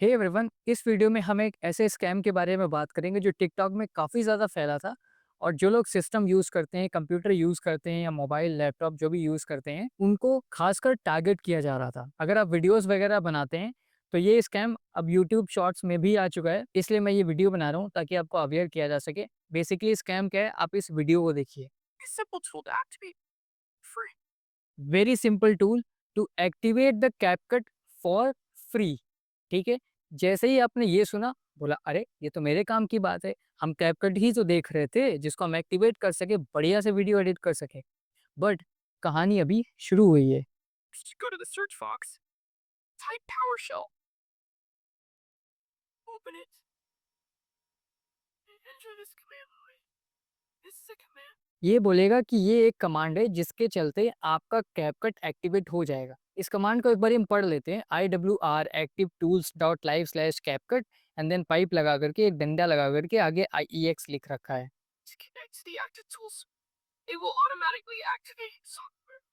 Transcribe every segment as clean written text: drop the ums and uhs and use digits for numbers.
Hey everyone, इस video में हम एक ऐसे स्कैम के बारे में बात करेंगे जो टिकटॉक में काफ़ी ज़्यादा फैला था। और जो लोग सिस्टम यूज़ करते हैं, कंप्यूटर यूज़ करते हैं या मोबाइल लैपटॉप जो भी यूज़ करते हैं, उनको खासकर टारगेट किया जा रहा था। अगर आप वीडियोस वगैरह बनाते हैं तो ये स्कैम अब यूट्यूब शॉर्ट्स में भी आ चुका है, इसलिए मैं ये वीडियो बना रहा हूँ ताकि आपको अवेयर किया जा सके। बेसिकली स्कैम क्या है, आप इस वीडियो को देखिए। Simple tool to activate free. Very simple tool to activate the CapCut for free. ठीक है, जैसे ही आपने ये सुना, बोला अरे ये तो मेरे काम की बात है, हम कैपकट ही तो देख रहे थे जिसको हम एक्टिवेट कर सके, बढ़िया से वीडियो एडिट कर सके। बट कहानी अभी शुरू हुई है। Just go to the search box, type PowerShell, open it, and enter this command line. This is a command. ये बोलेगा कि ये एक कमांड है जिसके चलते आपका कैपकट एक्टिवेट हो जाएगा। इस कमांड को एक बार हम पढ़ लेते हैं। IWR active tools dot live slash CapCut and then pipe लगा करके एक डंडा लगा करके आगे IEX लिख रखा है। To connect to the active tools, it will automatically activate software.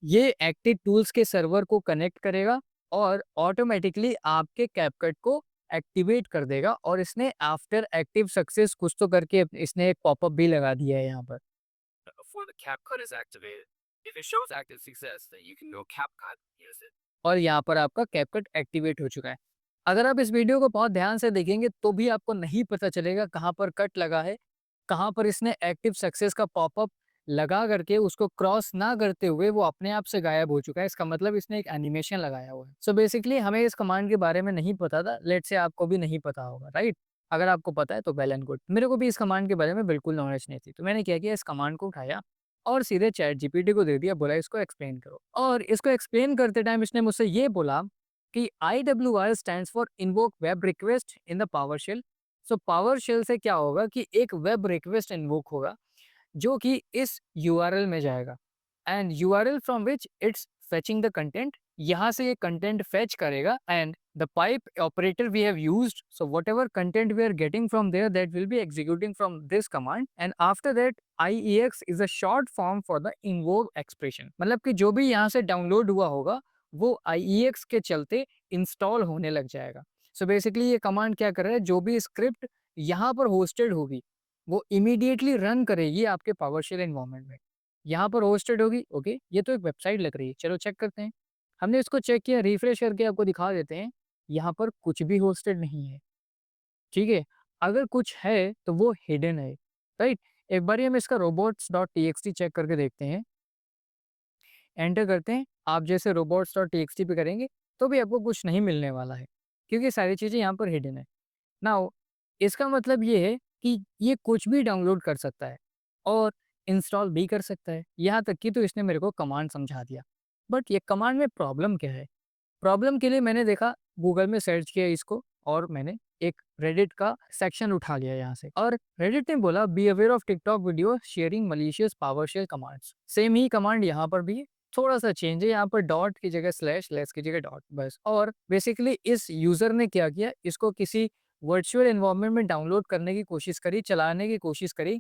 ये एक्टिव टूल्स के सर्वर को कनेक्ट करेगा और ऑटोमेटिकली आपके कैपकट को एक्टिवेट कर देगा। और इसने आफ्टर एक्टिव सक्सेस कुछ तो करके इसने एक पॉपअप भी लगा दिया है यहाँ पर। Before the CapCut is activated, if it shows active success, then you can go CapCut and use it. और यहाँ पर आपका कैपकट एक्टिवेट हो चुका है। अगर आप इस वीडियो को बहुत ध्यान से देखेंगे तो भी आपको नहीं पता चलेगा कहाँ पर कट लगा है, कहाँ पर इसने एक्टिव सक्सेस का पॉपअप लगा करके उसको क्रॉस ना करते हुए वो अपने आप से गायब हो चुका है। इसका मतलब इसने एक एनिमेशन लगाया हुआ है। सो बेसिकली हमें इस कमांड के बारे में नहीं पता था। लेट्स से आपको भी नहीं पता होगा, राइट? अगर आपको पता है तो वेल एंड गुड। मेरे को भी इस कमांड के बारे में बिल्कुल नॉलेज नहीं थी, तो मैंने क्या किया, इस कमांड को उठाया और सीधे चैट जीपीटी को दे दिया, बोला इसको एक्सप्लेन करो। और इसको एक्सप्लेन करते टाइम इसने मुझसे ये बोला कि IWR stands for invoke web request in the PowerShell. So PowerShell से क्या होगा कि एक वेब रिक्वेस्ट इन्वोक होगा जो कि इस यूआरएल में जाएगा and URL from which it's fetching the content. यहाँ से ये कंटेंट फेच करेगा and the pipe operator we have used, so whatever content we are getting from there that will be executing from this command and after that IEX is a short form for the invoke expression. मतलब कि जो भी यहाँ से download हुआ होगा वो IEX के चलते इंस्टॉल होने लग जाएगा। सो बेसिकली ये कमांड क्या कर रहा है, जो भी स्क्रिप्ट यहाँ पर होस्टेड होगी वो इमीडिएटली रन करेगी आपके पावरशेल एनवायरनमेंट में। यहाँ पर होस्टेड होगी, ओके, ये तो एक वेबसाइट लग रही है, चलो चेक करते हैं। हमने इसको चेक किया, रिफ्रेश करके आपको दिखा देते हैं। यहाँ पर कुछ भी होस्टेड नहीं है, ठीक है? अगर कुछ है तो वो हिडन है, राइट? एक बार हम इसका robots.txt चेक करके देखते हैं। एंटर करते हैं, आप जैसे robots.txt पे करेंगे तो भी आपको कुछ नहीं मिलने वाला है, क्योंकि सारी चीज़ें यहाँ पर हिडन है। नाउ इसका मतलब ये है कि ये कुछ भी डाउनलोड कर सकता है और इंस्टॉल भी कर सकता है। यहाँ तक कि तो इसने मेरे को कमांड समझा दिया। बट ये कमांड में प्रॉब्लम क्या है? प्रॉब्लम के लिए मैंने देखा, गूगल में सर्च किया इसको और मैंने एक रेडिट का सेक्शन उठा लिया यहाँ से। और रेडिट ने बोला be aware of TikTok video sharing malicious PowerShell commands. Same he command यहाँ पर भी है, थोड़ा सा चेंज है, यहाँ पर डॉट की जगह स्लैश, लेस की जगह डॉट, बस। और बेसिकली इस यूजर ने क्या किया, इसको किसी वर्चुअल एनवायरनमेंट में डाउनलोड करने की कोशिश करी, चलाने की कोशिश करी।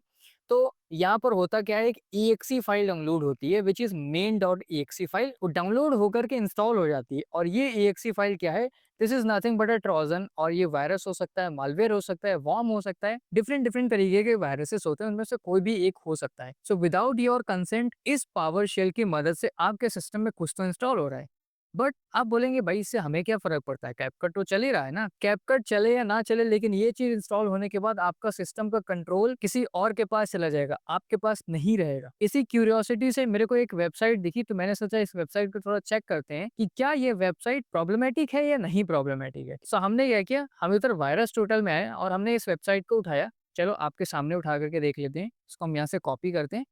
तो यहाँ पर होता क्या है, एक EXE फाइल डाउनलोड होती है विच इज main.exe फाइल। वो डाउनलोड होकर के इंस्टॉल हो जाती है और ये EXE फाइल क्या है, this is nothing but a Trojan. और ये वायरस हो सकता है, मालवेयर हो सकता है, वॉर्म हो सकता है, डिफरेंट डिफरेंट तरीके के वायरसेस होते हैं, उनमें से कोई भी एक हो सकता है। सो विदाउट योर कंसेंट इस पावर शेल की मदद से आपके सिस्टम में कुछ तो इंस्टॉल हो रहा है। बट आप बोलेंगे भाई इससे हमें क्या फ़र्क पड़ता है? कैपकट तो चल ही रहा है ना। कैपकट चले या ना चले, लेकिन ये चीज़ इंस्टॉल होने के बाद आपका सिस्टम का कंट्रोल किसी और के पास चला जाएगा, आपके पास नहीं रहेगा। इसी क्यूरियोसिटी से मेरे को एक वेबसाइट दिखी, तो मैंने सोचा इस वेबसाइट को थोड़ा चेक करते हैं कि क्या ये वेबसाइट प्रॉब्लमैटिक है या नहीं प्रॉब्लमैटिक है। सो हमने क्या किया, हम इधर वायरस टोटल में आए और हमने इस वेबसाइट को उठाया। चलो आपके सामने उठा करके देख लेते हैं। इसको हम यहाँ से कॉपी करते हैं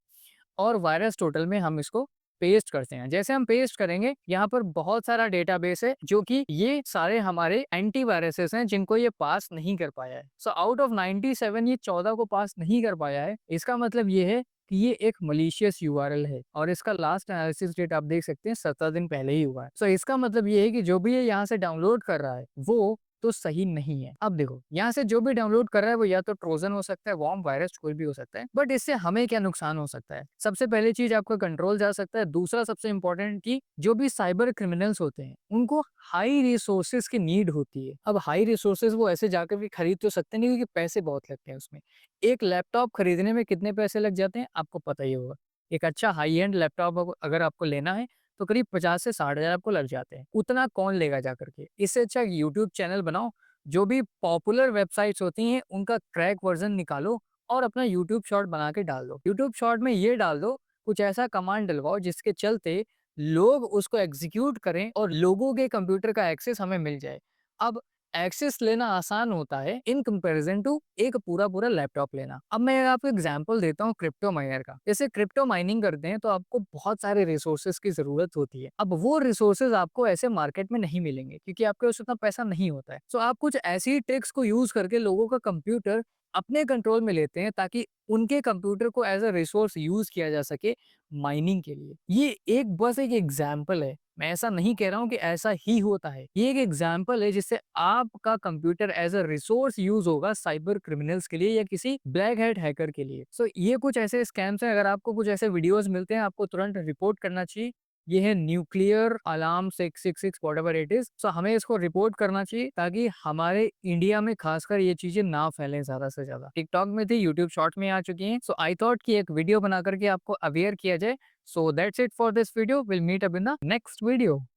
और वायरस टोटल में हम इसको पेस्ट करते हैं। जैसे हम पेस्ट करेंगे, यहाँ पर बहुत सारा डेटाबेस है जो कि ये सारे हमारे एंटीवायरसेस हैं जिनको ये पास नहीं कर पाया है। सो आउट ऑफ 97 ये 14 को पास नहीं कर पाया है। इसका मतलब ये है कि ये एक मलिशियस यूआरएल है और इसका लास्ट एनालिसिस डेट आप देख सकते हैं 17 दिन पहले ही हुआ है। सो इसका मतलब ये है कि जो भी ये यहाँ से डाउनलोड कर रहा है वो तो सही नहीं है। अब देखो, यहाँ से जो भी डाउनलोड कर रहा है वो या तो ट्रोजन हो सकता है, वर्म, वायरस, कोई भी हो सकता है। बट इससे हमें क्या नुकसान हो सकता है? सबसे पहली चीज़, आपका कंट्रोल जा सकता है। दूसरा सबसे इम्पोर्टेंट कि जो भी साइबर क्रिमिनल्स होते हैं, उनको हाई रिसोर्सेज़ की नीड होती है। अब हाई रिसोर्सेज़ वो ऐसे जाकर भी खरीद तो सकते नहीं, क्योंकि पैसे बहुत लगते हैं उसमें। एक लैपटॉप खरीदने में कितने पैसे लग जाते हैं, आपको पता ही होगा। एक अच्छा हाई एंड लैपटॉप अगर आपको लेना है, तो करीब 50 से 60 हज़ार आपको लग जाते हैं। उतना कौन लेगा जा कर के? इससे अच्छा यूट्यूब चैनल बनाओ, जो भी पॉपुलर वेबसाइट्स होती हैं, उनका क्रैक वर्ज़न निकालो और अपना यूट्यूब शॉर्ट बना के डाल दो। यूट्यूब शॉर्ट में ये डाल दो, कुछ ऐसा कमांड डलवाओ जिसके चलते लोग उसको एग्ज़ीक्यूट करें और लोगों के कंप्यूटर का एक्सेस हमें मिल जाए। अब एक्सेस लेना आसान होता है इन कंपैरिजन टू एक पूरा-पूरा लैपटॉप लेना। अब मैं आपको एग्ज़ाम्पल देता हूँ क्रिप्टो माइनर का। जैसे क्रिप्टो माइनिंग करते हैं तो आपको बहुत सारे रिसोर्सेज़ की ज़रूरत होती है। अब वो रिसोर्सेज़ आपको ऐसे मार्केट में नहीं मिलेंगे, क्योंकि आपके पास उतना पैसा नहीं होता है। सो आप कुछ ऐसी ट्रिक्स को यूज़ करके लोगों का कंप्यूटर अपने कंट्रोल में लेते हैं, ताकि उनके कंप्यूटर को एज़ अ रिसोर्स यूज़ किया जा सके माइनिंग के लिए। ये एक बस एक एग्ज़ाम्पल है। मैं ऐसा नहीं कह रहा हूँ कि ऐसा ही होता है। ये एक एग्ज़ाम्पल है जिससे आपका computer as a resource use होगा साइबर क्रिमिनल्स के लिए या किसी ब्लैक हैट हैकर के लिए। सो ये कुछ ऐसे स्कैम्स हैं, अगर आपको कुछ ऐसे वीडियोज़ मिलते हैं, आपको तुरंत रिपोर्ट करना चाहिए। ये है nuclear alarm 666 whatever it is. So हमें इसको रिपोर्ट करना चाहिए, ताकि हमारे इंडिया में खासकर ये चीज़ें ना फैलें ज़्यादा से ज़्यादा। टिकटॉक में थी, यूट्यूब शॉर्ट में आ चुकी हैं। सो आई थॉट कि एक वीडियो बना कर के आपको अवेयर किया जाए। So that's it for this video. We'll meet up in the next video.